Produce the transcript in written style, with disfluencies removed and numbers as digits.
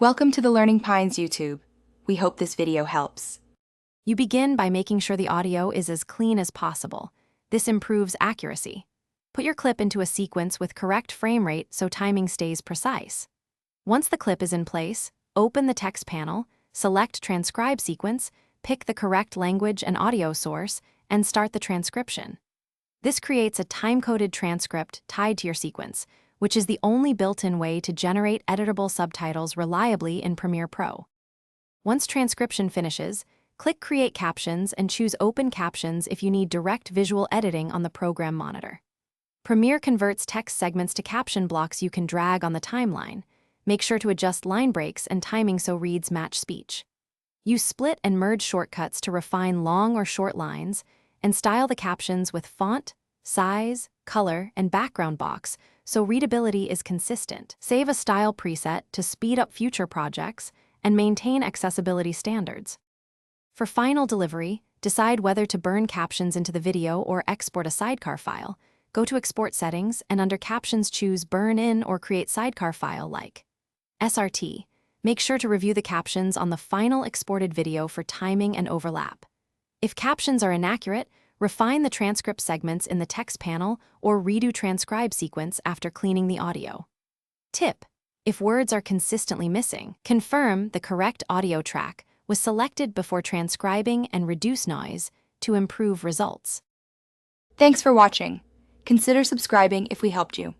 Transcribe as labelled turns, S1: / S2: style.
S1: Welcome to the Learning Pines YouTube. We hope this video helps.
S2: You begin by making sure the audio is as clean as possible. This improves accuracy. Put your clip into a sequence with correct frame rate so timing stays precise. Once the clip is in place, open the text panel, select Transcribe Sequence, pick the correct language and audio source, and start the transcription. This creates a time-coded transcript tied to your sequence, which is the only built-in way to generate editable subtitles reliably in Premiere Pro. Once transcription finishes, click Create Captions and choose Open Captions if you need direct visual editing on the program monitor. Premiere converts text segments to caption blocks you can drag on the timeline. Make sure to adjust line breaks and timing so reads match speech. Use split and merge shortcuts to refine long or short lines, and style the captions with font, size, color, and background box so readability is consistent. Save a style preset to speed up future projects and maintain accessibility standards. For final delivery, decide whether to burn captions into the video or export a sidecar file. Go to Export Settings and under Captions choose Burn in or Create Sidecar File like SRT. Make sure to review the captions on the final exported video for timing and overlap. If captions are inaccurate, refine the transcript segments in the text panel or redo transcribe sequence after cleaning the audio. Tip: if words are consistently missing, confirm the correct audio track was selected before transcribing and reduce noise to improve results.
S1: Thanks for watching. Consider subscribing if we helped you.